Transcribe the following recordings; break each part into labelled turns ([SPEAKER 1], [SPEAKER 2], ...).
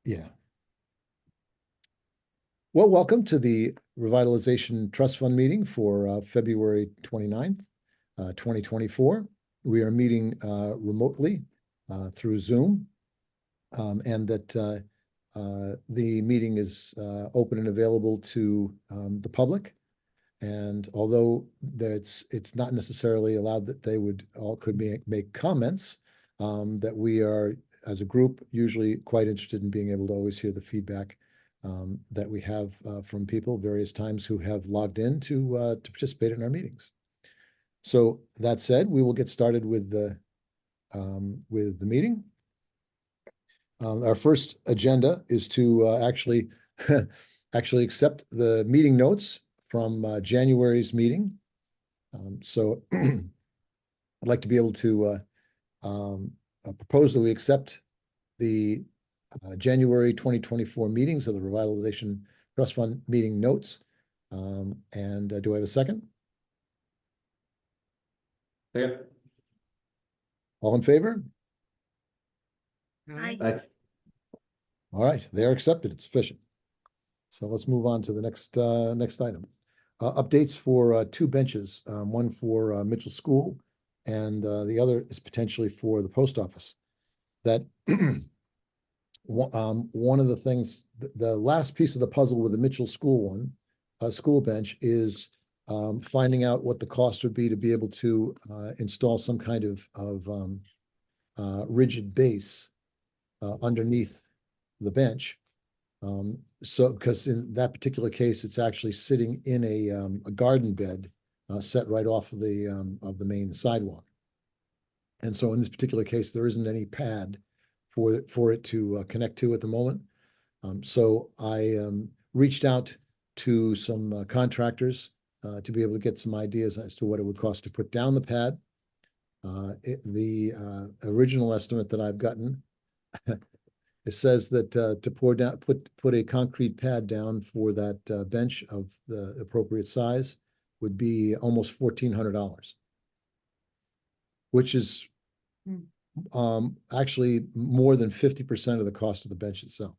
[SPEAKER 1] Yeah. Well, welcome to the Revitalization Trust Fund meeting for February 29th, 2024. We are meeting remotely through Zoom, and that the meeting is open and available to the public. And although it's not necessarily allowed that they could make comments, that we are, as a group, usually quite interested in being able to always hear the feedback that we have from people various times who have logged in to participate in our meetings. So that said, we will get started with the meeting. Our first agenda is to actually accept the meeting notes from January's meeting. So I'd like to be able to propose that we accept the January 2024 meetings of the Revitalization Trust Fund meeting notes. And do I have a second?
[SPEAKER 2] Yeah.
[SPEAKER 1] All in favor?
[SPEAKER 2] Aye.
[SPEAKER 1] All right, they are accepted. It's efficient. So let's move on to the next item. Updates for two benches, one for Mitchell School, and the other is potentially for the post office. That one of the things, the last piece of the puzzle with the Mitchell School school bench is finding out what the cost would be to be able to install some kind of rigid base underneath the bench. So, because in that particular case, it's actually sitting in a garden bed set right off of the main sidewalk. And so in this particular case, there isn't any pad for it to connect to at the moment. So I reached out to some contractors to be able to get some ideas as to what it would cost to put down the pad. The original estimate that I've gotten, it says that to put a concrete pad down for that bench of the appropriate size would be almost $1,400, which is actually more than 50% of the cost of the bench itself.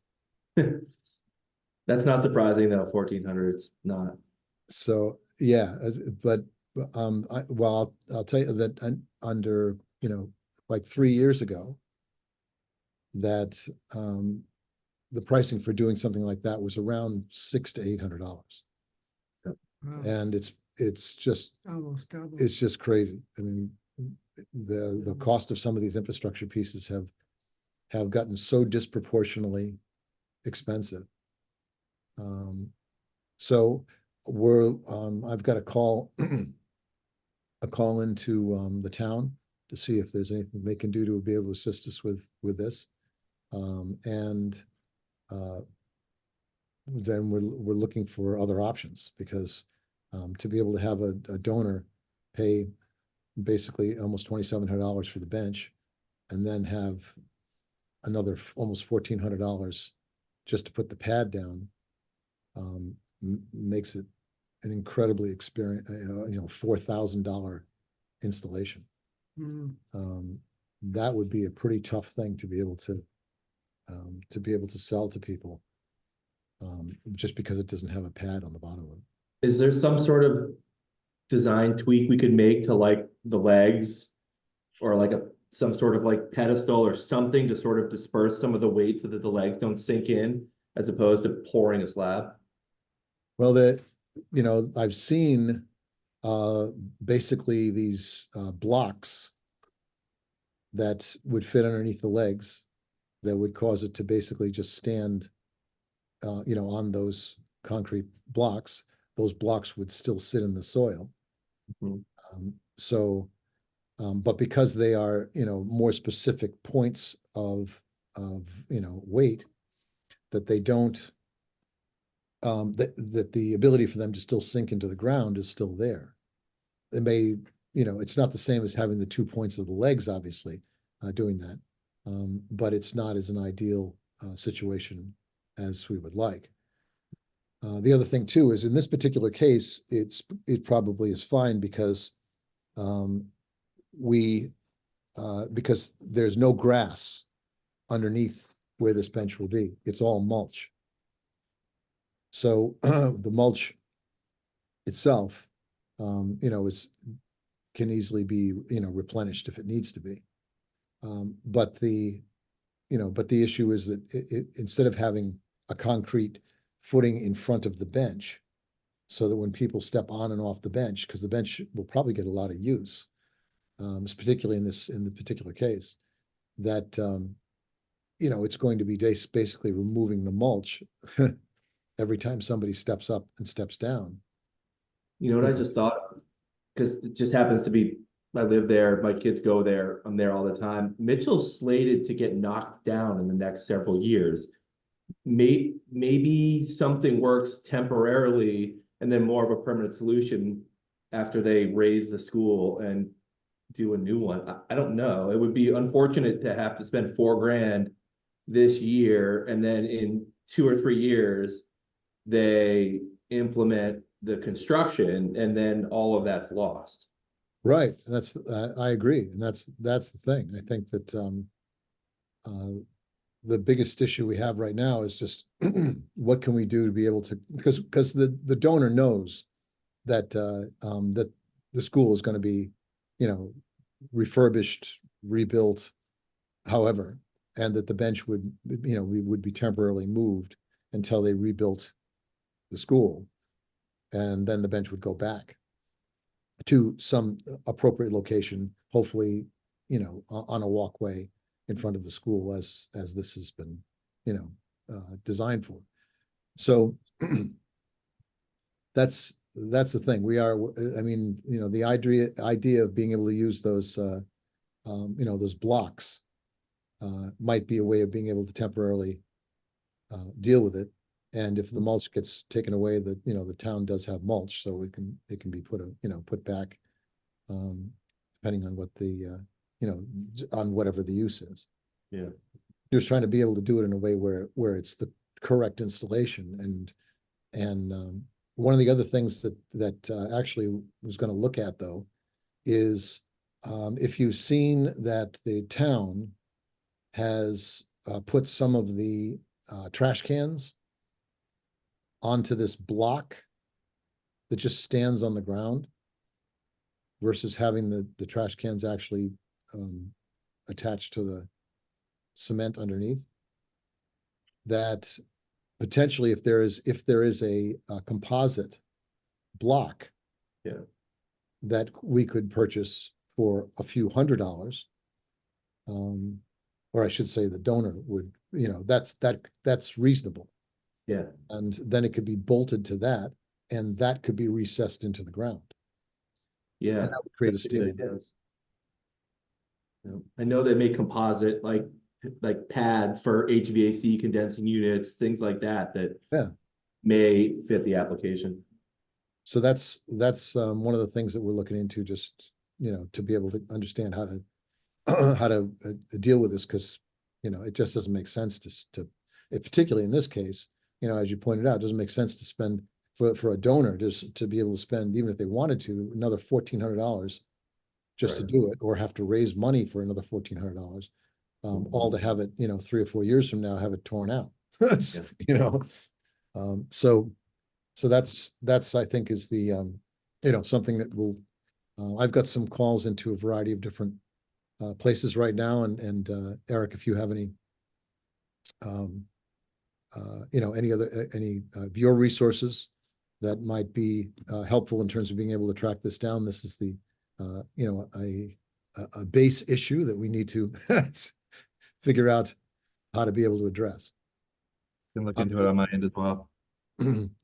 [SPEAKER 2] That's not surprising though. 1,400, it's not.
[SPEAKER 1] So yeah, but I'll tell you that under like 3 years ago, that the pricing for doing something like that was around $600 to $800, and it's just almost double. It's just crazy. I mean, the cost of some of these infrastructure pieces have gotten so disproportionately expensive. So I've got a call into the town to see if there's anything they can do to be able to assist us with this. And then we're looking for other options, because to be able to have a donor pay basically almost $2,700 for the bench, and then have another almost $1,400 just to put the pad down, makes it an incredibly $4,000 installation. That would be a pretty tough thing to be able to sell to people, just because it doesn't have a pad on the bottom of it.
[SPEAKER 2] Is there some sort of design tweak we could make to like the legs, or like some sort of like pedestal or something to sort of disperse some of the weight so that the legs don't sink in, as opposed to pouring a slab?
[SPEAKER 1] Well, I've seen basically these blocks that would fit underneath the legs that would cause it to basically just stand on those concrete blocks. Those blocks would still sit in the soil. But because they are more specific points of weight, that they don't that the ability for them to still sink into the ground is still there. It may, it's not the same as having the 2 points of the legs, obviously, doing that, but it's not as an ideal situation as we would like. The other thing too is, in this particular case, it probably is fine, because because there's no grass underneath where this bench will be. It's all mulch. So the mulch itself, can easily be, replenished if it needs to be. But the issue is that instead of having a concrete footing in front of the bench, so that when people step on and off the bench, because the bench will probably get a lot of use, particularly in the particular case, that it's going to be basically removing the mulch every time somebody steps up and steps down.
[SPEAKER 2] You know what I just thought of? Because it just happens to be, I live there, my kids go there, I'm there all the time. Mitchell's slated to get knocked down in the next several years. Maybe something works temporarily and then more of a permanent solution after they raise the school and do a new one. I don't know. It would be unfortunate to have to spend $4,000 this year and then in 2 or 3 years they implement the construction and then all of that's lost.
[SPEAKER 1] Right. That's I agree, and that's the thing. I think that the biggest issue we have right now is just what can we do to be able to, because the donor knows that that the school is going to be, refurbished, rebuilt, however, and that the bench would, we would be temporarily moved until they rebuilt the school, and then the bench would go back to some appropriate location, hopefully, on a walkway in front of the school as this has been, designed for. So that's the thing. We are, I mean, the idea of being able to use those, those blocks might be a way of being able to temporarily deal with it. And if the mulch gets taken away, the town does have mulch, so it can be put back, depending on what the on whatever the use is.
[SPEAKER 2] Yeah.
[SPEAKER 1] Just trying to be able to do it in a way where it's the correct installation. And one of the other things that actually was going to look at, though, is if you've seen that the town has put some of the trash cans onto this block that just stands on the ground versus having the trash cans actually attached to the cement underneath, that potentially if there is a composite block,
[SPEAKER 2] yeah,
[SPEAKER 1] that we could purchase for a few $100s, or I should say the donor would, that's reasonable.
[SPEAKER 2] Yeah.
[SPEAKER 1] And then it could be bolted to that, and that could be recessed into the ground.
[SPEAKER 2] Yeah.
[SPEAKER 1] And that would create a
[SPEAKER 2] That's
[SPEAKER 1] stable
[SPEAKER 2] good idea.
[SPEAKER 1] base.
[SPEAKER 2] I know they make composite like pads for HVAC condensing units, things like that
[SPEAKER 1] Yeah.
[SPEAKER 2] may fit the application.
[SPEAKER 1] So that's one of the things that we're looking into, just, to be able to understand how to how to deal with this, because, it just doesn't make sense particularly in this case, as you pointed out, it doesn't make sense to spend for a donor just to be able to spend, even if they wanted to, another $1,400 just to
[SPEAKER 2] Right.
[SPEAKER 1] do it, or have to raise money for another $1,400, all to have it, 3 or 4 years from now, have it torn out.
[SPEAKER 2] Yeah.
[SPEAKER 1] So that's I think is the something that will. I've got some calls into a variety of different places right now, and Eric, if you have any any of your resources that might be helpful in terms of being able to track this down. This is the a base issue that we need to figure out how to be able to address.
[SPEAKER 2] Can look into it on my end as well.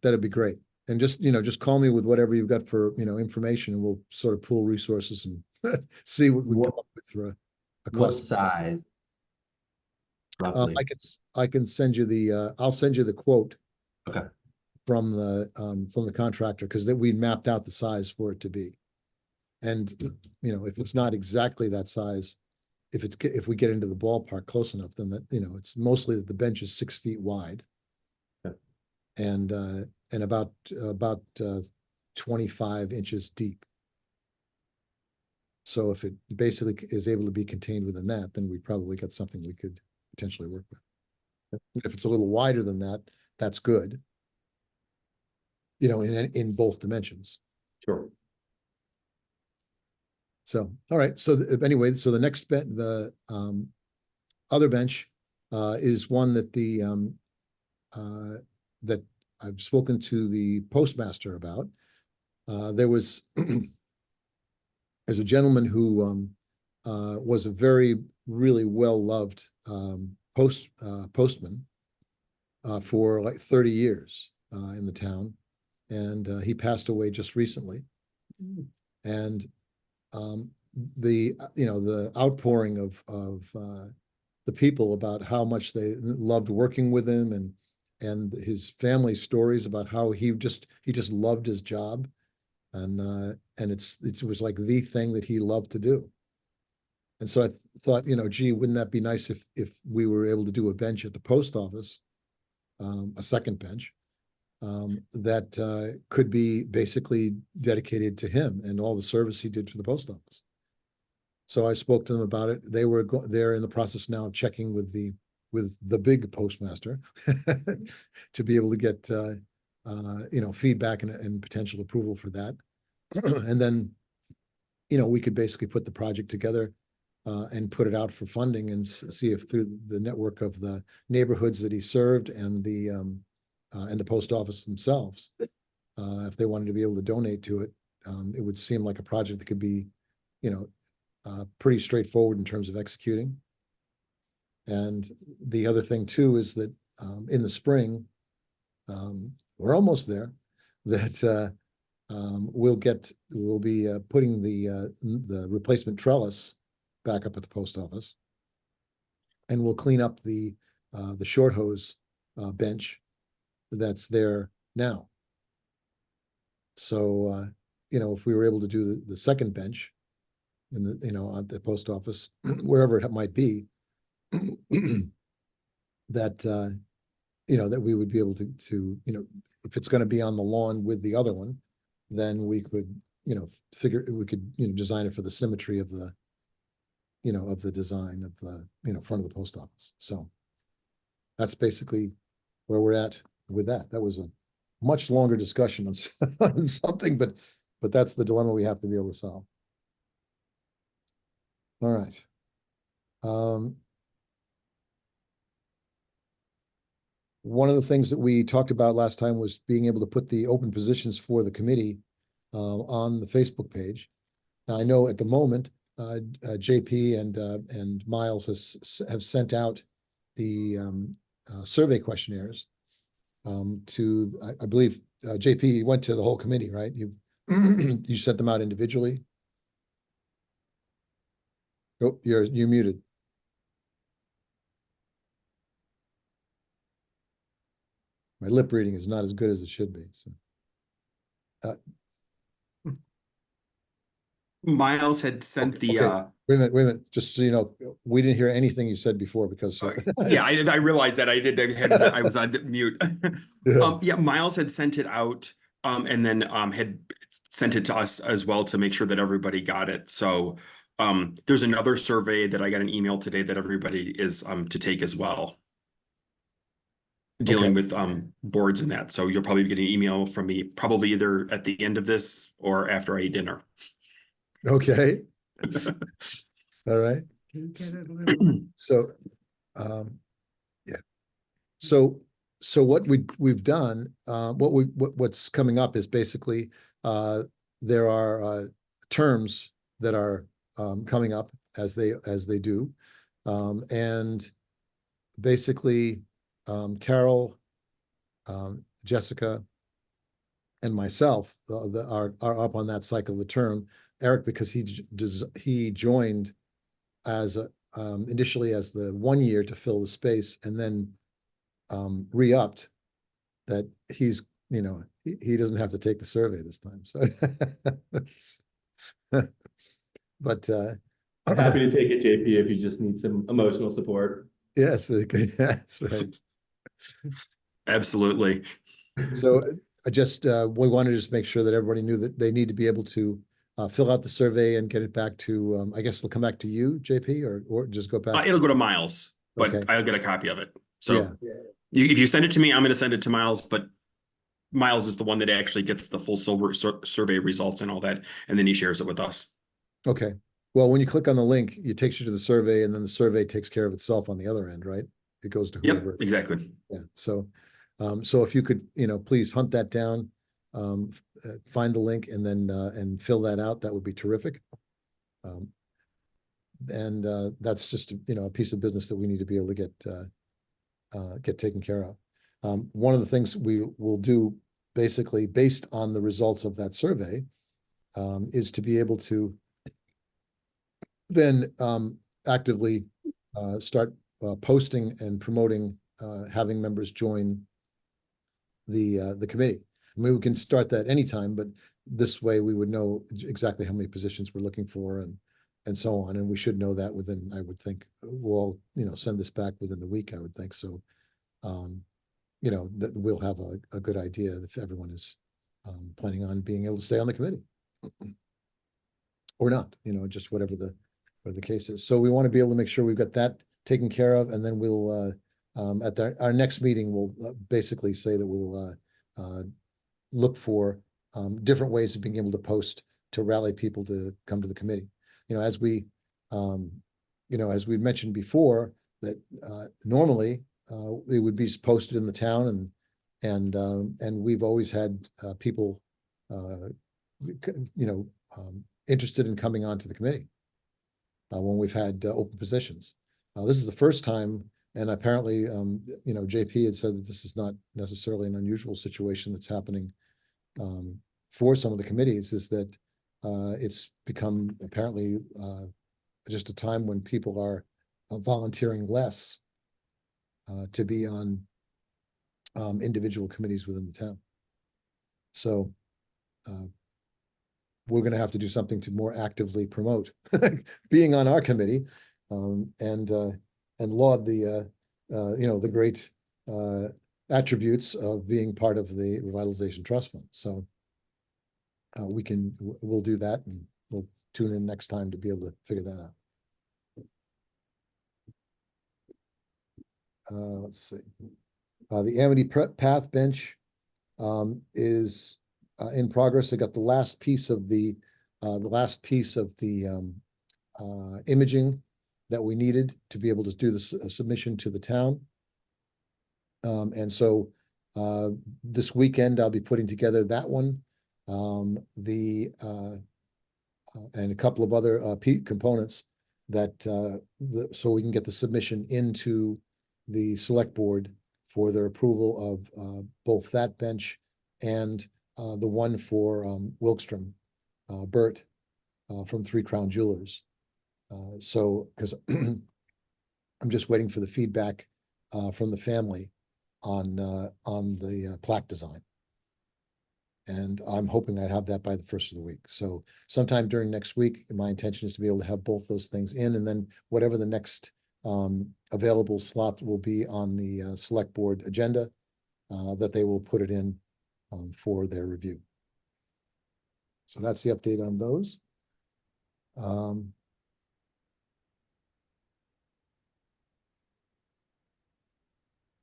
[SPEAKER 1] That'd be great. And just call me with whatever you've got for, information, and we'll sort of pool resources and see what we come up with for a
[SPEAKER 2] What
[SPEAKER 1] cost.
[SPEAKER 2] size? Roughly.
[SPEAKER 1] I can send you I'll send you the quote
[SPEAKER 2] Okay.
[SPEAKER 1] from the contractor, because we mapped out the size for it to be. And, if it's not exactly that size, if we get into the ballpark close enough, then it's mostly that the bench is 6 feet wide.
[SPEAKER 2] Okay.
[SPEAKER 1] And about 25 inches deep. So if it basically is able to be contained within that, then we probably got something we could potentially work with. If it's a little wider than that, that's good. You know, in both dimensions.
[SPEAKER 2] Sure.
[SPEAKER 1] So, all right. So anyway, so the next other bench is one that that I've spoken to the postmaster about. There's a gentleman who was a really well-loved postman for like 30 years in the town. And he passed away just recently. And the outpouring of the people about how much they loved working with him, and his family stories about how he just loved his job, and it was like the thing that he loved to do. And so I thought, gee, wouldn't that be nice if we were able to do a bench at the post office, a second bench, that could be basically dedicated to him and all the service he did for the post office. So I spoke to them about it. They're in the process now of checking with the big postmaster to be able to get feedback and potential approval for that. And then we could basically put the project together and put it out for funding and see if through the network of the neighborhoods that he served and the post office themselves, if they wanted to be able to donate to it, it would seem like a project that could be, pretty straightforward in terms of executing. And the other thing too is that in the spring, we're almost there, that we'll be putting the replacement trellis back up at the post office, and we'll clean up the short hose bench that's there now. So if we were able to do the second bench in the at the post office, wherever it might be, that that we would be able to if it's going to be on the lawn with the other one, then we could design it for the symmetry of the of the design of the front of the post office. So that's basically where we're at with that. That was a much longer discussion on something, but that's the dilemma we have to be able to solve. All right. One of the things that we talked about last time was being able to put the open positions for the committee on the Facebook page. Now, I know at the moment, JP and Miles have sent out the survey questionnaires to, I believe, JP, you went to the whole committee, right? You sent them out individually? Oh, you're muted. My lip reading is not as good as it should be. So,
[SPEAKER 3] Miles had sent the
[SPEAKER 1] okay. Wait a minute. Just so you know, we didn't hear anything you said before because
[SPEAKER 3] yeah, I realized that I was on mute. Yeah, Miles had sent it out and then had sent it to us as well to make sure that everybody got it. So there's another survey that I got an email today that everybody is to take as well, dealing with boards and that. So you'll probably get an email from me probably either at the end of this or after I eat dinner.
[SPEAKER 1] Okay. All right. So, yeah. So what we've done, what's coming up is basically there are terms that are coming up as they do, and basically Carol, Jessica, and myself are up on that cycle of the term. Eric, because he joined as initially as the 1 year to fill the space, and then re-upped that he's he doesn't have to take the survey this time. So but
[SPEAKER 2] happy to take it, JP, if you just need some emotional support.
[SPEAKER 1] Yes, that's right.
[SPEAKER 3] Absolutely.
[SPEAKER 1] So I just we wanted to just make sure that everybody knew that they need to be able to fill out the survey and get it back to I guess it'll come back to you, JP, or just go back.
[SPEAKER 3] It'll go to Miles. but
[SPEAKER 1] Okay.
[SPEAKER 3] I'll get a copy of it.
[SPEAKER 1] Yeah.
[SPEAKER 3] So if you send it to me, I'm going to send it to Miles, but Miles is the one that actually gets the full survey results and all that, and then he shares it with us.
[SPEAKER 1] Okay. Well, when you click on the link, it takes you to the survey, and then the survey takes care of itself on the other end, right? It goes to
[SPEAKER 3] Yep,
[SPEAKER 1] whoever.
[SPEAKER 3] exactly.
[SPEAKER 1] Yeah. So, so if you could, please hunt that down, find the link, and then and fill that out, that would be terrific. And that's just a piece of business that we need to be able to get taken care of. One of the things we will do, basically based on the results of that survey, is to be able to then actively start posting and promoting, having members join the committee. I mean, we can start that anytime, but this way we would know exactly how many positions we're looking for and so on. And we should know that within, I would think, we'll send this back within the week, I would think. So, that we'll have a good idea if everyone is planning on being able to stay on the committee or not, just whatever the case is. So we want to be able to make sure we've got that taken care of, and then we'll at our next meeting, we'll basically say that we'll look for different ways of being able to post to rally people to come to the committee. As we mentioned before, that normally it would be posted in the town, and we've always had people interested in coming onto the committee when we've had open positions. This is the first time, and apparently, JP had said that this is not necessarily an unusual situation that's happening for some of the committees, is that it's become apparently just a time when people are volunteering less to be on individual committees within the town. So we're going to have to do something to more actively promote being on our committee, and laud the great attributes of being part of the Revitalization Trust Fund. So we'll do that, and we'll tune in next time to be able to figure that out. Let's see. The Amity Path bench is in progress. I got the last piece of the imaging that we needed to be able to do the submission to the town. And so this weekend I'll be putting together that one, and a couple of other components that so we can get the submission into the select board for their approval of both that bench and the one for Wilkstrom, Bert from Three Crown Jewelers. So, because I'm just waiting for the feedback from the family on the plaque design. And I'm hoping I'd have that by the first of the week. So sometime during next week, my intention is to be able to have both those things in, and then whatever the next available slot will be on the select board agenda, that they will put it in for their review. So that's the update on those.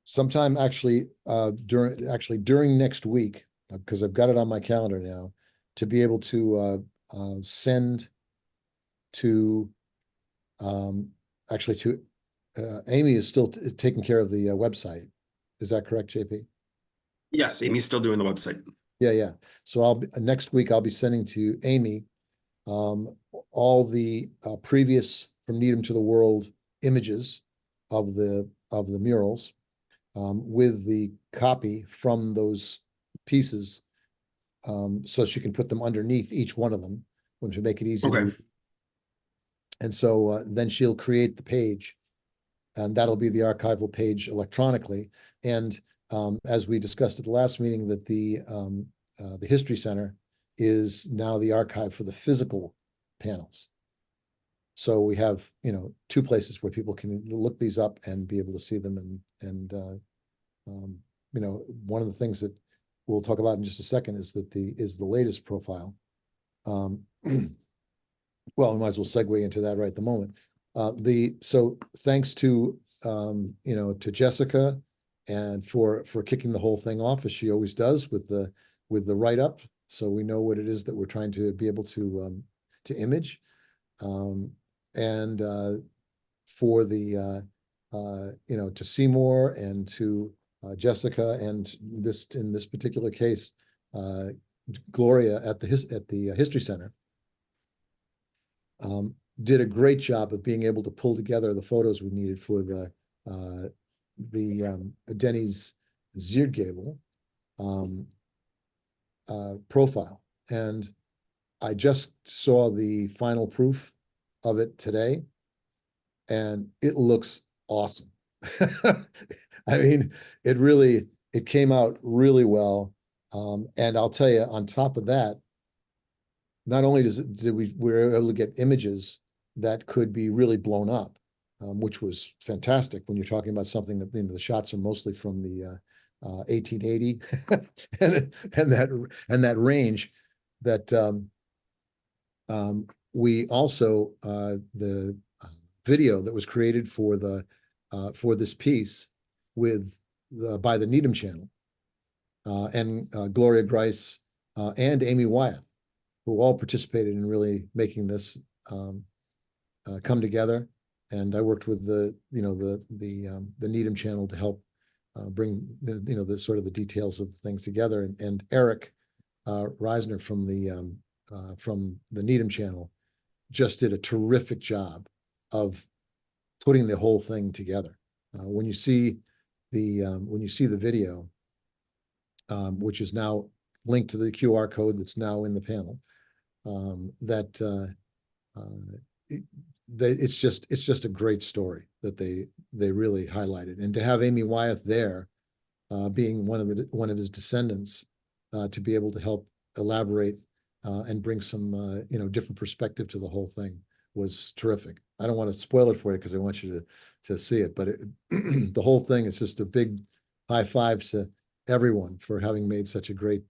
[SPEAKER 1] Sometime actually during next week, because I've got it on my calendar now, to be able to send to actually to Amy is still taking care of the website. Is that correct, JP?
[SPEAKER 3] Yes, Amy's still doing the website.
[SPEAKER 1] Yeah. So next week I'll be sending to Amy all the previous From Needham to the World images of the murals, with the copy from those pieces, so she can put them underneath each one of them, to make it easy.
[SPEAKER 3] Okay.
[SPEAKER 1] And so then she'll create the page, and that'll be the archival page electronically. And as we discussed at the last meeting, that the History Center is now the archive for the physical panels. So we have, two places where people can look these up and be able to see them. And one of the things that we'll talk about in just a second is that the latest profile. Well, I might as well segue into that right at the moment. So thanks to you know, to Jessica and for kicking the whole thing off, as she always does with the write-up. So we know what it is that we're trying to be able to image. And for the you know, to Seymour and to Jessica, and in this particular case, Gloria at the History Center, did a great job of being able to pull together the photos we needed for the Denny's Ziergabel profile. And I just saw the final proof of it today, and it looks awesome. I mean, it came out really well. And I'll tell you, on top of that, not only we're able to get images that could be really blown up, which was fantastic when you're talking about something that, you know, the shots are mostly from the 1880 and that range. That we also the video that was created for this piece by the Needham channel and Gloria Grice and Amy Wyeth, who all participated in really making this come together. And I worked with the Needham channel to help bring the sort of the details of things together. And Eric Reisner from the Needham channel just did a terrific job of putting the whole thing together. When you see the video, which is now linked to the QR code that's now in the panel, it's just a great story that they really highlighted. And to have Amy Wyeth there, being one of his descendants, to be able to help elaborate and bring some different perspective to the whole thing was terrific. I don't want to spoil it for you because I want you to see it, but the whole thing is just a big high five to everyone for having made such a great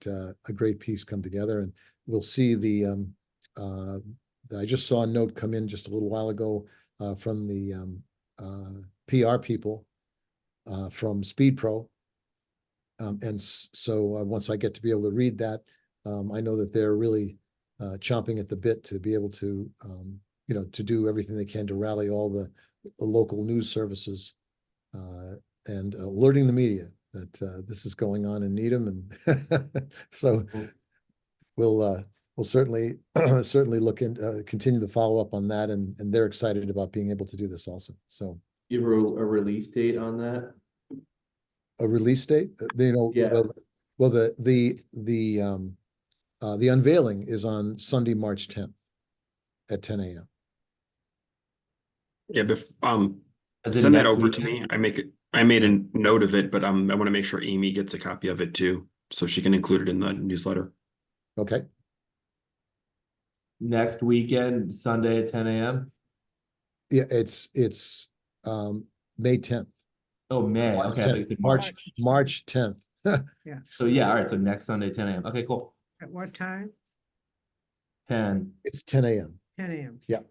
[SPEAKER 1] piece come together. And we'll see I just saw a note come in just a little while ago from the PR people from Speed Pro. And so once I get to be able to read that, I know that they're really chomping at the bit to be able to, to do everything they can to rally all the local news services and alerting the media that this is going on in Needham. And so we'll certainly look into continue to follow up on that, and they're excited about being able to do this also. So
[SPEAKER 2] You have a release date on that?
[SPEAKER 1] a release date,
[SPEAKER 2] Yeah.
[SPEAKER 1] well, the unveiling is on Sunday, March 10th at 10 a.m.
[SPEAKER 3] Yeah,
[SPEAKER 2] As in
[SPEAKER 3] send that
[SPEAKER 2] next
[SPEAKER 3] over to
[SPEAKER 2] weekend?
[SPEAKER 3] me. I made a note of it, but I want to make sure Amy gets a copy of it too, so she can include it in the newsletter.
[SPEAKER 1] Okay.
[SPEAKER 2] Next weekend, Sunday at 10 a.m.
[SPEAKER 1] Yeah, it's May 10th.
[SPEAKER 2] Oh, May.
[SPEAKER 1] March
[SPEAKER 2] Okay, I thought you
[SPEAKER 1] 10th.
[SPEAKER 2] said March.
[SPEAKER 1] March 10th.
[SPEAKER 2] So yeah, all right. So next Sunday, 10 a.m. Okay, cool.
[SPEAKER 4] At what time?
[SPEAKER 2] 10.
[SPEAKER 1] It's 10 a.m.
[SPEAKER 4] 10 a.m.
[SPEAKER 1] Yeah.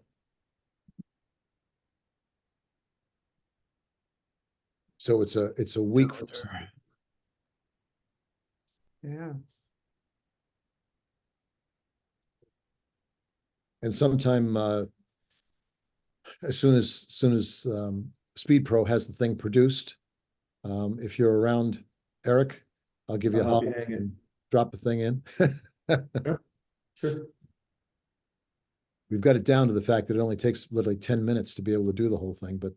[SPEAKER 1] So it's a week from Sunday.
[SPEAKER 4] Yeah.
[SPEAKER 1] And sometime as soon as Speed Pro has the thing produced, if you're around, Eric, I'll give you a
[SPEAKER 2] I'll help
[SPEAKER 1] holler
[SPEAKER 2] you hang in.
[SPEAKER 1] and drop the thing in.
[SPEAKER 2] Sure.
[SPEAKER 1] We've got it down to the fact that it only takes literally 10 minutes to be able to do the whole thing, but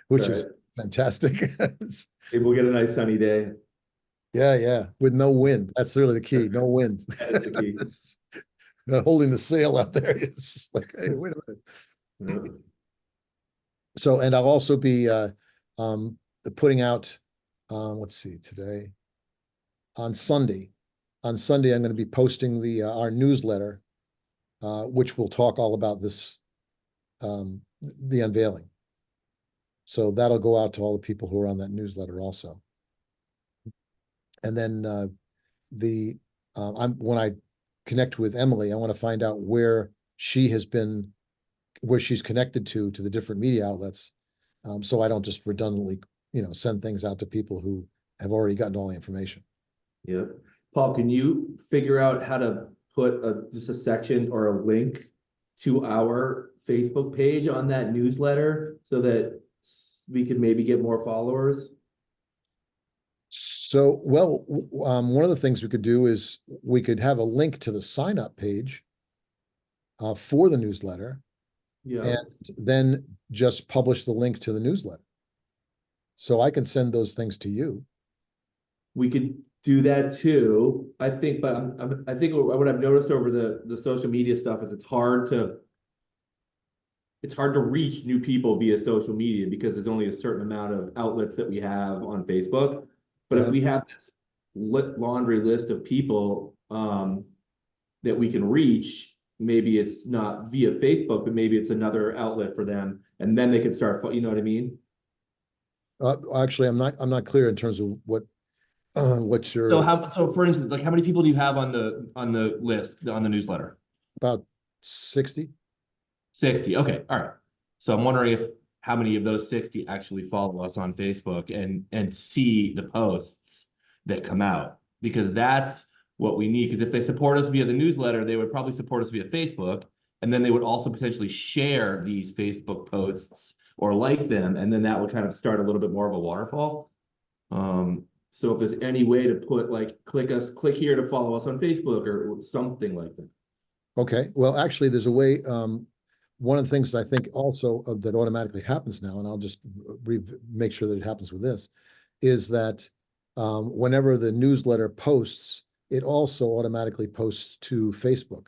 [SPEAKER 1] which is
[SPEAKER 2] Right.
[SPEAKER 1] fantastic.
[SPEAKER 2] Maybe we'll get a nice sunny day.
[SPEAKER 1] Yeah, with no wind. That's really the key. No wind.
[SPEAKER 2] That's the key.
[SPEAKER 1] Not holding the sail out there. It's just like, hey, wait a minute.
[SPEAKER 2] Yeah.
[SPEAKER 1] So, and I'll also be putting out, let's see, today, on Sunday. On Sunday, I'm going to be posting our newsletter, which will talk all about this, the unveiling. So that'll go out to all the people who are on that newsletter also. And then when I connect with Emily, I want to find out where she's connected to the different media outlets, So I don't just redundantly, send things out to people who have already gotten all the information.
[SPEAKER 2] Yeah. Paul, can you figure out how to put just a section or a link to our Facebook page on that newsletter so that we could maybe get more followers?
[SPEAKER 1] So, well, one of the things we could do is we could have a link to the sign up page for the newsletter,
[SPEAKER 2] Yeah,
[SPEAKER 1] and then just publish the link to the newsletter. So I can send those things to you.
[SPEAKER 2] we could do that too. I think, but I think what I've noticed over the social media stuff is it's hard to reach new people via social media because there's only a certain amount of outlets that we have on Facebook. But if
[SPEAKER 1] Yeah.
[SPEAKER 2] we have this laundry list of people that we can reach, maybe it's not via Facebook, but maybe it's another outlet for them, and then they can start. You know what I mean?
[SPEAKER 1] Actually, I'm not clear in terms of what's
[SPEAKER 2] So
[SPEAKER 1] your
[SPEAKER 2] so for instance, like how many people do you have on the list on the newsletter?
[SPEAKER 1] about 60?
[SPEAKER 2] 60. Okay. All right. So I'm wondering if how many of those 60 actually follow us on Facebook and see the posts that come out, because that's what we need. Because if they support us via the newsletter, they would probably support us via Facebook, and then they would also potentially share these Facebook posts or like them, and then that would kind of start a little bit more of a waterfall. So if there's any way to put like click here to follow us on Facebook or something like that.
[SPEAKER 1] Okay, well, actually, there's a way. One of the things I think also that automatically happens now, and I'll just make sure that it happens with this, is that whenever the newsletter posts, it also automatically posts to Facebook.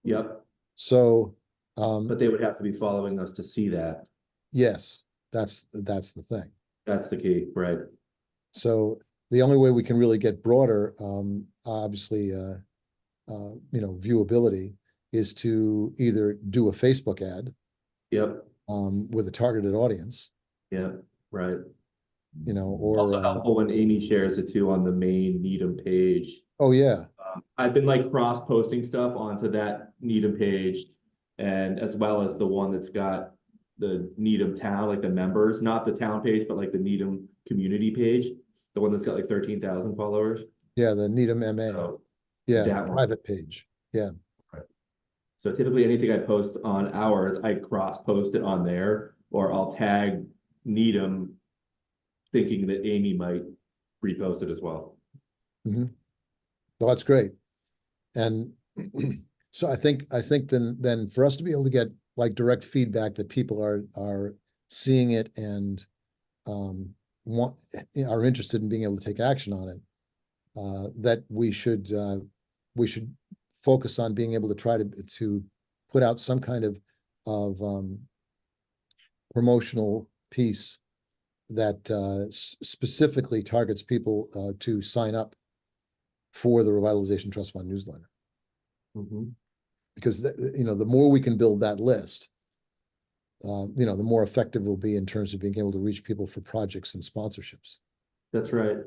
[SPEAKER 2] Yep.
[SPEAKER 1] So,
[SPEAKER 2] But they would have to be following us to see that.
[SPEAKER 1] yes, that's the thing.
[SPEAKER 2] That's the key, right?
[SPEAKER 1] So the only way we can really get broader, obviously, viewability is to either do a Facebook ad
[SPEAKER 2] Yep.
[SPEAKER 1] with a targeted audience,
[SPEAKER 2] Yeah. Right.
[SPEAKER 1] or
[SPEAKER 2] Also helpful when Amy shares it too on the main Needham page.
[SPEAKER 1] oh yeah,
[SPEAKER 2] I've been like cross posting stuff onto that Needham page, and as well as the one that's got the Needham town, like the members, not the town page, but like the Needham community page, the one that's got like 13,000 followers.
[SPEAKER 1] yeah, the Needham MA,
[SPEAKER 2] So
[SPEAKER 1] yeah,
[SPEAKER 2] that one.
[SPEAKER 1] private page, yeah.
[SPEAKER 2] So typically anything I post on ours, I cross post it on there, or I'll tag Needham thinking that Amy might repost it as well.
[SPEAKER 1] Well, that's great. And so I think then for us to be able to get like direct feedback that people are seeing it and are interested in being able to take action on it, that we should focus on being able to try to put out some kind of promotional piece that specifically targets people to sign up for the Revitalization Trust Fund newsletter. Because the more we can build that list, the more effective we'll be in terms of being able to reach people for projects and sponsorships.
[SPEAKER 2] That's right.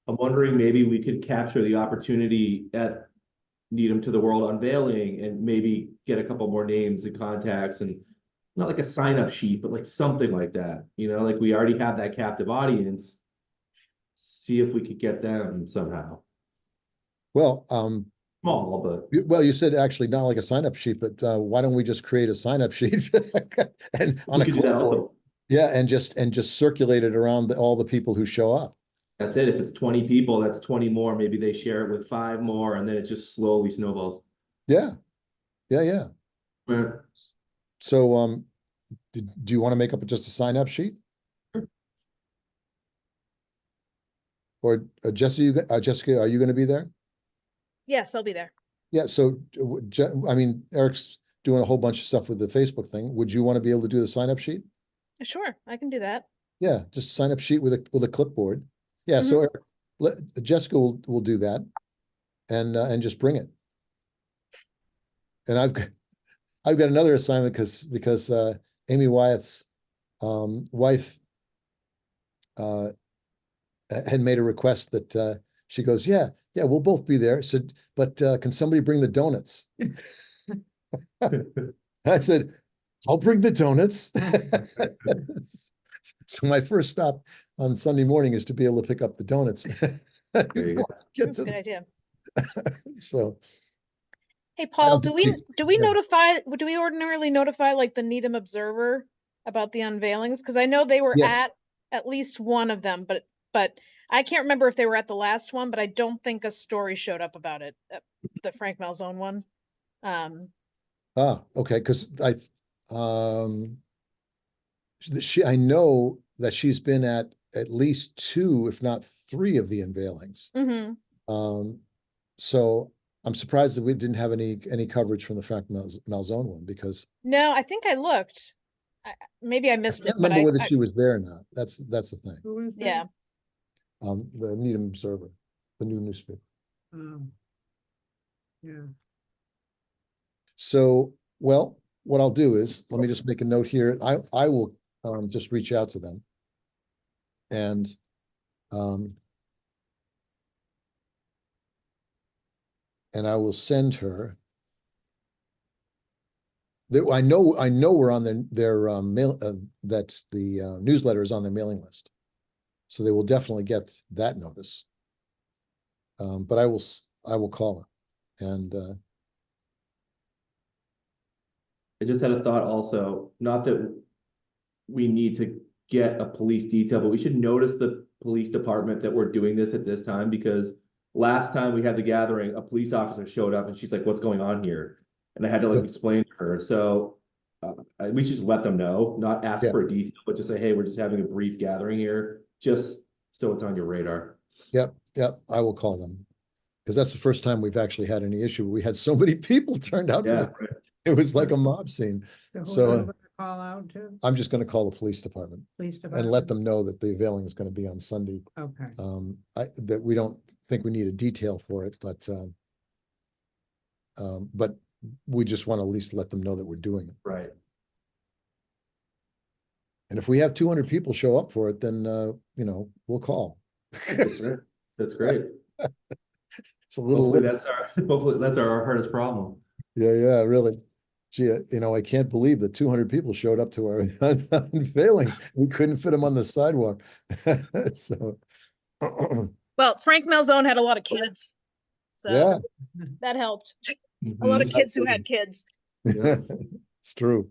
[SPEAKER 2] I'm wondering maybe we could capture the opportunity at Needham to the World unveiling and maybe get a couple more names and contacts, and not like a sign up sheet, but like something like that. Like we already have that captive audience. See if we could get them somehow.
[SPEAKER 1] Well,
[SPEAKER 2] Small, but
[SPEAKER 1] you said actually not like a sign-up sheet, but why don't we just create a sign-up sheet and on
[SPEAKER 2] we
[SPEAKER 1] a
[SPEAKER 2] could do that
[SPEAKER 1] clipboard?
[SPEAKER 2] also.
[SPEAKER 1] Yeah, and just circulate it around all the people who show up.
[SPEAKER 2] That's it. If it's 20 people, that's 20 more. Maybe they share it with 5 more, and then it just slowly snowballs.
[SPEAKER 1] Yeah, yeah.
[SPEAKER 2] Yeah.
[SPEAKER 1] So, do you want to make up just a sign-up sheet? Or Jessica, are you going to be there?
[SPEAKER 4] Yes, I'll be there.
[SPEAKER 1] Yeah, so I mean, Eric's doing a whole bunch of stuff with the Facebook thing. Would you want to be able to do the sign-up sheet?
[SPEAKER 4] Sure, I can do that.
[SPEAKER 1] Yeah, just a sign-up sheet with a clipboard. Yeah, so Eric, Jessica will do that and just bring it. And I've got another assignment because Amy Wyatt's wife had made a request that she goes, yeah, we'll both be there. So, but can somebody bring the donuts? I said, I'll bring the donuts. So my first stop on Sunday morning is to be able to pick up the donuts.
[SPEAKER 2] There you go.
[SPEAKER 1] Get
[SPEAKER 4] That's a
[SPEAKER 1] to
[SPEAKER 4] good idea.
[SPEAKER 1] So
[SPEAKER 4] Hey, Paul,
[SPEAKER 1] don't
[SPEAKER 4] do
[SPEAKER 1] think
[SPEAKER 4] we
[SPEAKER 1] yeah.
[SPEAKER 4] do we ordinarily notify like the Needham Observer about the unveilings? Because I know they were
[SPEAKER 1] Yes.
[SPEAKER 4] at least one of them, but I can't remember if they were at the last one, but I don't think a story showed up about it, the Frank Malzone one.
[SPEAKER 1] Okay, because I know that she's been at least two, if not three of the unveilings.
[SPEAKER 4] Mhm.
[SPEAKER 1] So I'm surprised that we didn't have any coverage from the Frank Malzone one, because
[SPEAKER 4] No, I think I looked. Maybe I
[SPEAKER 1] I
[SPEAKER 4] missed
[SPEAKER 1] can't
[SPEAKER 4] it, but
[SPEAKER 1] remember whether she was there or not. That's the thing.
[SPEAKER 5] Who is this?
[SPEAKER 4] yeah.
[SPEAKER 1] The Needham Observer, the new newspaper.
[SPEAKER 5] Yeah,
[SPEAKER 1] So, well, what I'll do is, let me just make a note here. I will just reach out to them. And I will send her. I know we're on their mail, that the newsletter is on their mailing list. So they will definitely get that notice. But I will call her and
[SPEAKER 2] I just had a thought also, not that we need to get a police detail, but we should notice the police department that we're doing this at this time, because last time we had the gathering, a police officer showed up and she's like, what's going on here? And I had to like explain to her. So we should just let them know, not ask
[SPEAKER 1] Yeah.
[SPEAKER 2] for a detail, but just say, hey, we're just having a brief gathering here, just so it's on your radar.
[SPEAKER 1] Yep, I will call them. Because that's the first time we've actually had any issue. We had so many people turned out.
[SPEAKER 2] Yeah.
[SPEAKER 1] It was like a mob scene.
[SPEAKER 5] so
[SPEAKER 1] So,
[SPEAKER 5] who do you call out to?
[SPEAKER 1] I'm just gonna call the police department
[SPEAKER 5] Police
[SPEAKER 1] and
[SPEAKER 5] department?
[SPEAKER 1] let them know that the unveiling is gonna be on Sunday.
[SPEAKER 5] Okay,
[SPEAKER 1] That we don't think we need a detail for it, but we just want to at least let them know that we're doing it.
[SPEAKER 2] Right.
[SPEAKER 1] And if we have 200 people show up for it, then we'll call.
[SPEAKER 2] That's right. That's great.
[SPEAKER 1] It's a little,
[SPEAKER 2] Hopefully that's our hardest problem.
[SPEAKER 1] yeah, really. Gee, I can't believe that 200 people showed up to our unveiling. We couldn't fit them on the sidewalk. So,
[SPEAKER 4] Well, Frank Malzone had a lot of kids, so
[SPEAKER 1] yeah,
[SPEAKER 4] that helped. A lot of
[SPEAKER 2] Mhm.
[SPEAKER 4] kids who had kids.
[SPEAKER 2] Yeah.
[SPEAKER 1] it's true.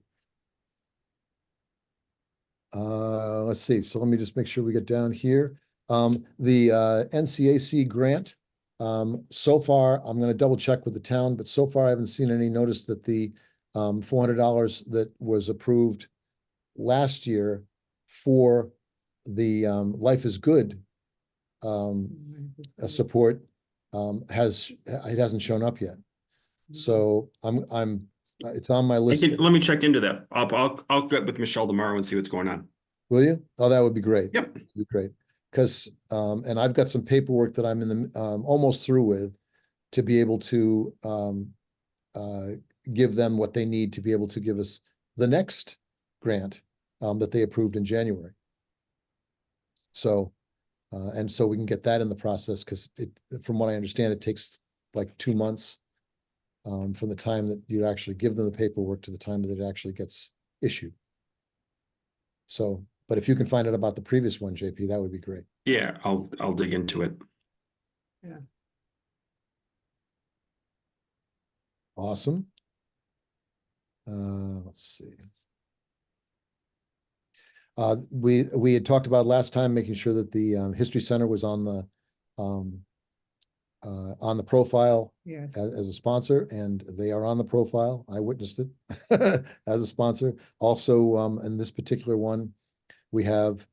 [SPEAKER 1] Let's see. So let me just make sure we get down here. The NCAC grant. So far, I'm going to double check with the town, but so far I haven't seen any notice that the $400 that was approved last year for the Life is Good support it hasn't shown up yet. So it's on my list.
[SPEAKER 3] Let me check into that. I'll get with Michelle tomorrow and see what's going on.
[SPEAKER 1] Will you? Oh, that would be great.
[SPEAKER 3] Yep.
[SPEAKER 1] That'd be great. Because and I've got some paperwork that I'm in the almost through with to be able to give them what they need to be able to give us the next grant that they approved in January. So and so we can get that in the process, because from what I understand, it takes like 2 months from the time that you actually give them the paperwork to the time that it actually gets issued. So, but if you can find out about the previous one, JP, that would be great.
[SPEAKER 3] Yeah, I'll dig into it.
[SPEAKER 1] Awesome. Let's see. We had talked about last time making sure that the History Center was on the profile
[SPEAKER 5] yes,
[SPEAKER 1] as a sponsor, and they are on the profile. I witnessed it as a sponsor. Also, in this particular one, we have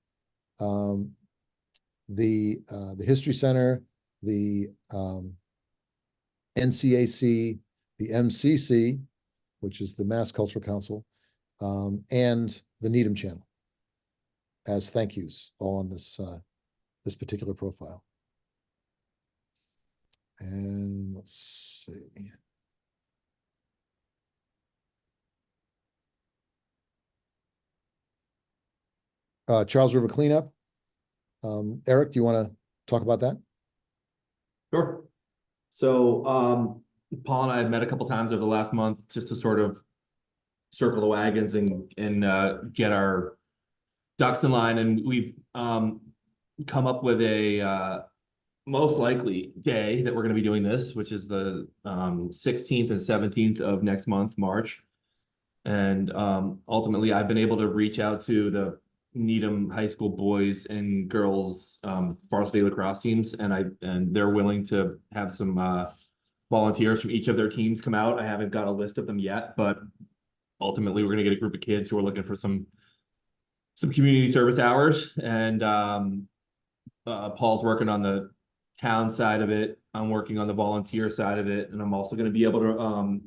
[SPEAKER 1] the History Center, the NCAC, the MCC, which is the Mass Cultural Council, and the Needham Channel as thank yous, all on this particular profile. And let's see. Charles River cleanup. Eric, do you want to talk about that?
[SPEAKER 2] Sure. So, Paul and I have met a couple times over the last month just to sort of circle the wagons and get our ducks in line. And we've come up with a most likely day that we're going to be doing this, which is the 16th and 17th of next month, March. And ultimately, I've been able to reach out to the Needham High School boys and girls varsity lacrosse teams, and they're willing to have some volunteers from each of their teams come out. I haven't got a list of them yet, but ultimately, we're going to get a group of kids who are looking for some community service hours. And Paul's working on the town side of it. I'm working on the volunteer side of it, and I'm also going to be able to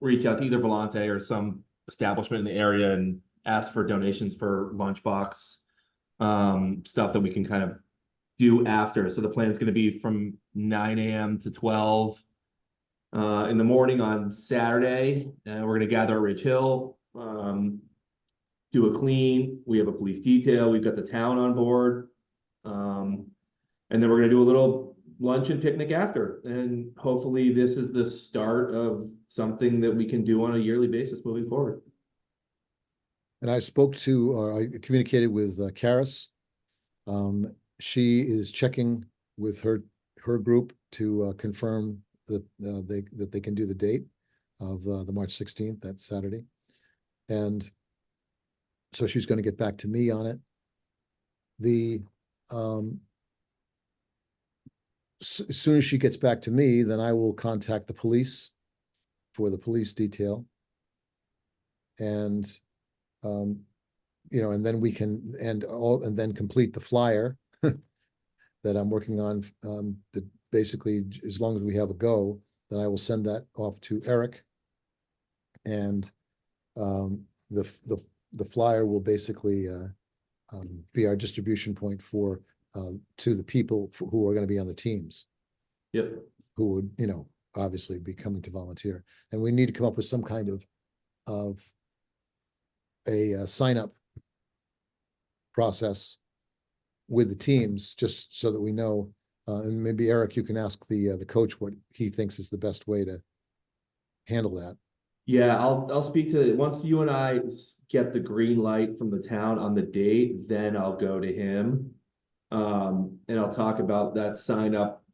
[SPEAKER 2] reach out to either Volante or some establishment in the area and ask for donations for lunchbox stuff that we can kind of do after. So the plan is going to be from 9 a.m. to 12 in the morning on Saturday, and we're going to gather at Ridge Hill, do a clean. We have a police detail. We've got the town on board, and then we're going to do a little lunch and picnic after. And hopefully this is the start of something that we can do on a yearly basis moving forward.
[SPEAKER 1] And I spoke to, or I communicated with Karis. She is checking with her group to confirm that they can do the date of the March 16th, that Saturday. And so she's going to get back to me on it. As soon as she gets back to me, then I will contact the police for the police detail. And and then we can and then complete the flyer that I'm working on. That basically, as long as we have a go, then I will send that off to Eric. And the flyer will basically be our distribution point for to the people who are going to be on the teams.
[SPEAKER 2] Yep.
[SPEAKER 1] Who would, obviously be coming to volunteer. And we need to come up with some kind of a sign up process with the teams, just so that we know. And maybe Eric, you can ask the coach what he thinks is the best way to handle that.
[SPEAKER 2] Yeah, I'll speak to once you and I get the green light from the town on the date, then I'll go to him. And I'll talk about that sign up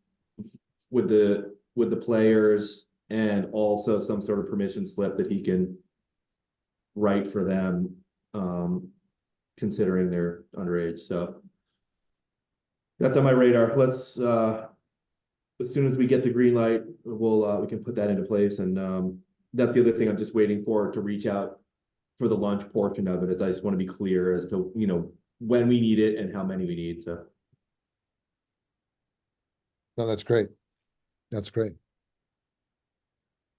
[SPEAKER 2] with the players, and also some sort of permission slip that he can write for them, considering they're underage. So that's on my radar. Let's as soon as we get the green light, we can put that into place. And that's the other thing I'm just waiting for, to reach out for the lunch portion of it, is I just want to be clear as to when we need it and how many we need. So
[SPEAKER 1] No, that's great. That's great.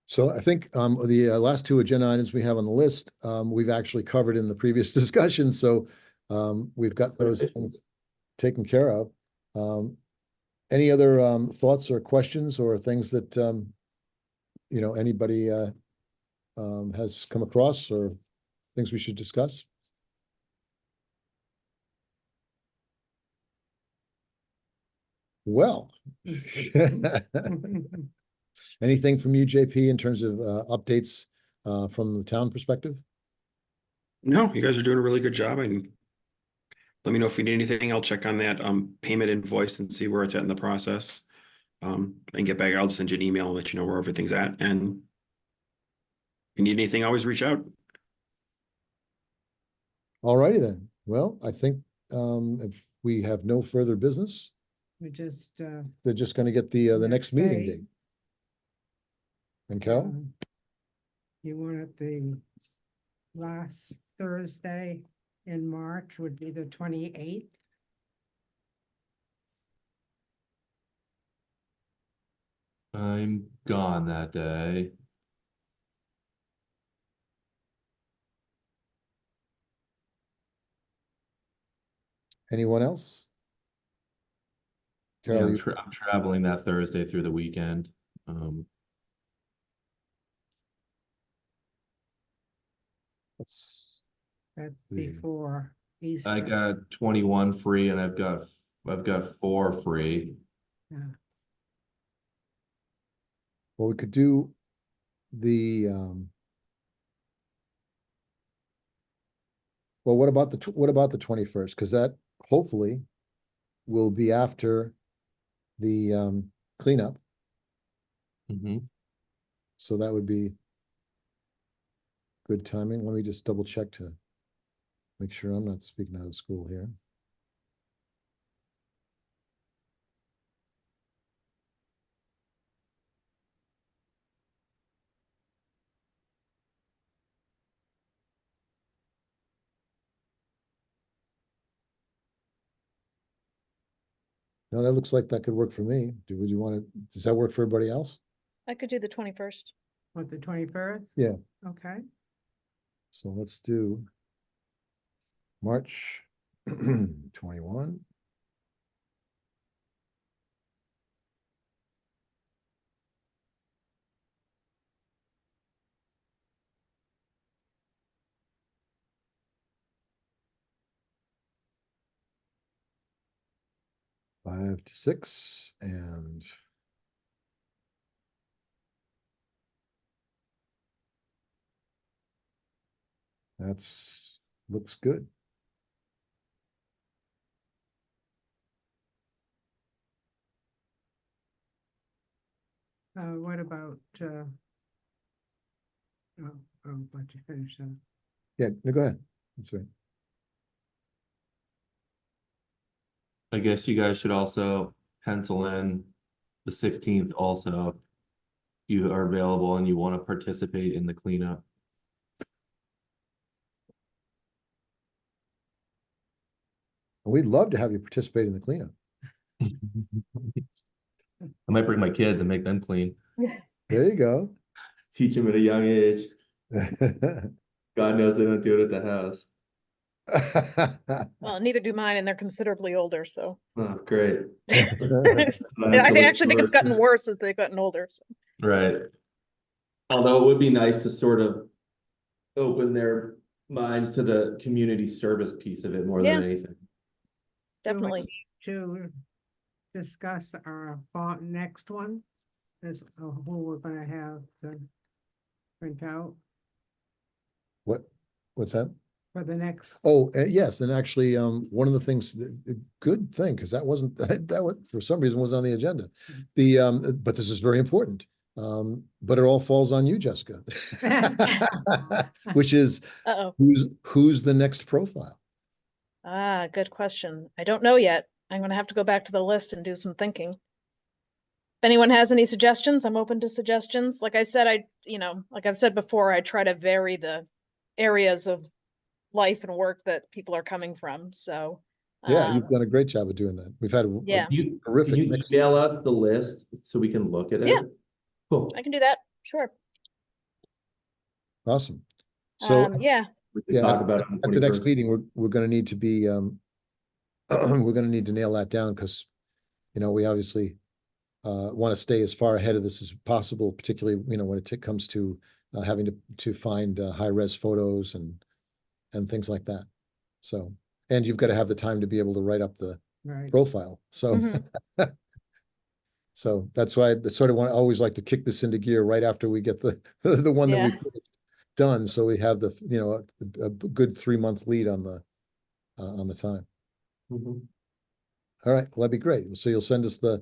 [SPEAKER 1] So I think the last two agenda items we have on the list, we've actually covered in the previous discussion. So we've got those things taken care of. Any other thoughts or questions or things that anybody has come across, or things we should discuss? Well, anything from you, JP, in terms of updates from the town perspective?
[SPEAKER 3] No, you guys are doing a really good job, and let me know if we need anything. I'll check on that payment invoice and see where it's at in the process. And get back. I'll send you an email and let you know where everything's at. And if you need anything, always reach out.
[SPEAKER 1] All righty then. Well, I think if we have no further business,
[SPEAKER 5] We just,
[SPEAKER 1] they're just going to get the next
[SPEAKER 5] Next
[SPEAKER 1] meeting
[SPEAKER 5] day.
[SPEAKER 1] date. And Carol?
[SPEAKER 5] you want it the last Thursday in March would be the 28th.
[SPEAKER 2] I'm gone that day.
[SPEAKER 1] Anyone else?
[SPEAKER 2] Yeah,
[SPEAKER 1] Carol,
[SPEAKER 2] I'm traveling that Thursday through the weekend.
[SPEAKER 1] let's-
[SPEAKER 5] That's
[SPEAKER 1] Hmm.
[SPEAKER 5] before Easter.
[SPEAKER 2] I got 21 free, and I've got 4 free.
[SPEAKER 5] Yeah.
[SPEAKER 1] well, we could do the Well, what about what about the 21st? Because that hopefully will be after the cleanup.
[SPEAKER 2] Mhm.
[SPEAKER 1] So that would be good timing. Let me just double check to make sure I'm not speaking out of school here. No, that looks like that could work for me. Would you want to, does that work for everybody else?
[SPEAKER 4] I could do the 21st.
[SPEAKER 5] What, the 21st?
[SPEAKER 1] Yeah.
[SPEAKER 5] Okay,
[SPEAKER 1] So let's do March 21. Five to six, and looks good.
[SPEAKER 5] what about, I'll let you finish that.
[SPEAKER 1] Yeah, no, go ahead. That's right.
[SPEAKER 2] I guess you guys should also pencil in the 16th also. If you are available and you want to participate in the cleanup.
[SPEAKER 1] We'd love to have you participate in the cleanup.
[SPEAKER 2] I might bring my kids and make them clean.
[SPEAKER 1] There you go.
[SPEAKER 2] Teach them at a young age. God knows they don't do it at the house.
[SPEAKER 4] Well, neither do mine, and they're considerably older, so.
[SPEAKER 2] Oh, great.
[SPEAKER 4] I actually think it's gotten worse as they've gotten older, so.
[SPEAKER 2] Right. Although it would be nice to sort of open their minds to the community service piece of it more than
[SPEAKER 4] Yeah.
[SPEAKER 2] anything.
[SPEAKER 4] Definitely.
[SPEAKER 5] To discuss our next one, is who we're gonna have to print out
[SPEAKER 1] What's that?
[SPEAKER 5] for the next.
[SPEAKER 1] Oh, yes, and actually, one of the things, good thing, because that wasn't, that was, for some reason, was on the agenda. But this is very important. But it all falls on you, Jessica. Which is,
[SPEAKER 4] Uh-oh.
[SPEAKER 1] who's the next profile?
[SPEAKER 4] Ah, good question. I don't know yet. I'm gonna have to go back to the list and do some thinking. If anyone has any suggestions, I'm open to suggestions. Like I said, like I've said before, I try to vary the areas of life and work that people are coming from, so.
[SPEAKER 1] Yeah, you've done a great job of doing that. We've had a
[SPEAKER 4] Yeah.
[SPEAKER 2] Can
[SPEAKER 1] terrific
[SPEAKER 2] you
[SPEAKER 1] mix.
[SPEAKER 2] email us the list so we can look at it?
[SPEAKER 4] Yeah.
[SPEAKER 2] Cool.
[SPEAKER 4] I can do that, sure.
[SPEAKER 1] Awesome. So,
[SPEAKER 4] Yeah,
[SPEAKER 2] We can
[SPEAKER 1] yeah,
[SPEAKER 2] talk about it on
[SPEAKER 1] at the next
[SPEAKER 2] 21st.
[SPEAKER 1] meeting, we're gonna need to be, we're gonna need to nail that down, because, we obviously want to stay as far ahead of this as possible, particularly, when it comes to having to find high-res photos and things like that. So, and you've got to have the time to be able to write up the
[SPEAKER 5] Right,
[SPEAKER 1] profile. So,
[SPEAKER 4] Mhm.
[SPEAKER 1] so that's why I sort of always like to kick this into gear right after we get the the one that
[SPEAKER 4] Yeah.
[SPEAKER 1] we done, so we have the a good 3-month lead on the time.
[SPEAKER 2] Mhm.
[SPEAKER 1] All right, well, that'd be great. So you'll send us the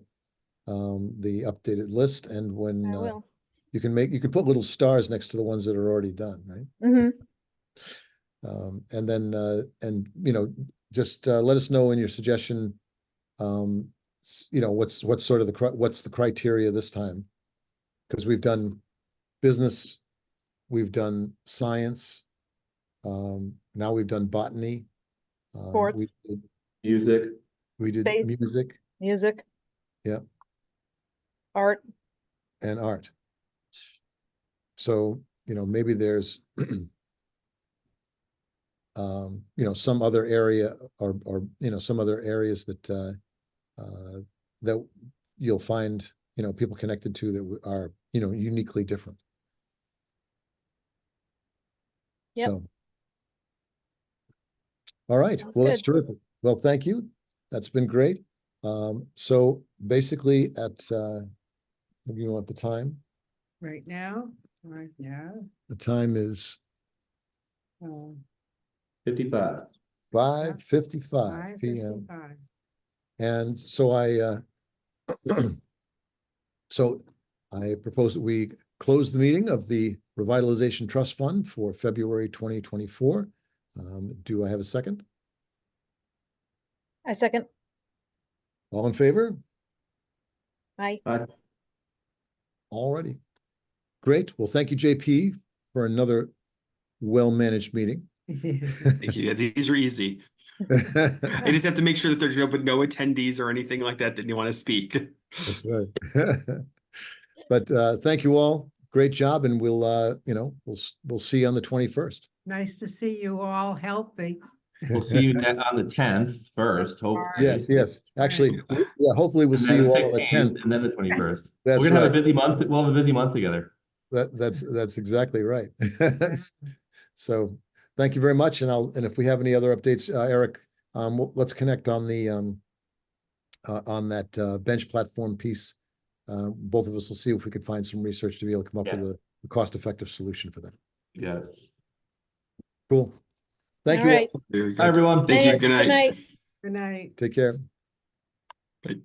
[SPEAKER 1] updated list, and when
[SPEAKER 4] I will.
[SPEAKER 1] you can put little stars next to the ones that are already done, right?
[SPEAKER 4] Mhm.
[SPEAKER 1] And then just let us know in your suggestion, what's sort of what's the criteria this time? Because we've done business, we've done science, now we've done botany.
[SPEAKER 4] Sports.
[SPEAKER 2] Music.
[SPEAKER 1] We did
[SPEAKER 4] Space.
[SPEAKER 1] music,
[SPEAKER 4] Music.
[SPEAKER 1] yeah,
[SPEAKER 4] Art.
[SPEAKER 1] and art. So, maybe there's some other area, or some other areas that you'll find, people connected to that are, uniquely different.
[SPEAKER 4] Yep.
[SPEAKER 1] So. All right,
[SPEAKER 4] Sounds
[SPEAKER 1] well, that's
[SPEAKER 4] good.
[SPEAKER 1] terrific. Well, thank you. That's been great. So basically you want the time?
[SPEAKER 5] right now,
[SPEAKER 1] The time is,
[SPEAKER 5] um,
[SPEAKER 2] 55.
[SPEAKER 1] 5:55 PM.
[SPEAKER 5] 5:55.
[SPEAKER 1] And so so I propose that we close the meeting of the Revitalization Trust Fund for February 2024. Do I have a second?
[SPEAKER 4] I second.
[SPEAKER 1] All in favor?
[SPEAKER 4] Aye.
[SPEAKER 1] Alrighty. Great. Well, thank you, JP, for another well-managed meeting.
[SPEAKER 3] Thank you. Yeah, these are easy. I just have to make sure that there's no attendees or anything like that you want to speak.
[SPEAKER 1] That's right. But thank you all. Great job, and we'll see you on the 21st.
[SPEAKER 5] Nice to see you all healthy.
[SPEAKER 2] We'll see you on the 10th first, hopefully.
[SPEAKER 1] Yes. Actually, yeah, hopefully we'll
[SPEAKER 2] And
[SPEAKER 1] see
[SPEAKER 2] then
[SPEAKER 1] you
[SPEAKER 2] the
[SPEAKER 1] all on the
[SPEAKER 2] 16th,
[SPEAKER 1] 10th.
[SPEAKER 2] and then the 21st.
[SPEAKER 1] That's
[SPEAKER 2] We're gonna have a
[SPEAKER 1] right.
[SPEAKER 2] busy month. We'll have a busy month together.
[SPEAKER 1] That's exactly right. So thank you very much. And if we have any other updates, Eric, let's connect on the on that bench platform piece. Both of us will see if we could find some research to be able to come up with a cost-effective solution for that.
[SPEAKER 2] Yeah.
[SPEAKER 1] Cool. Thank
[SPEAKER 4] All
[SPEAKER 1] you.
[SPEAKER 4] right.
[SPEAKER 1] All.
[SPEAKER 3] Very good.
[SPEAKER 2] Hi, everyone.
[SPEAKER 3] Thank you.
[SPEAKER 4] Thanks.
[SPEAKER 3] Good night.
[SPEAKER 5] Good night.
[SPEAKER 1] Take care.
[SPEAKER 3] Bye.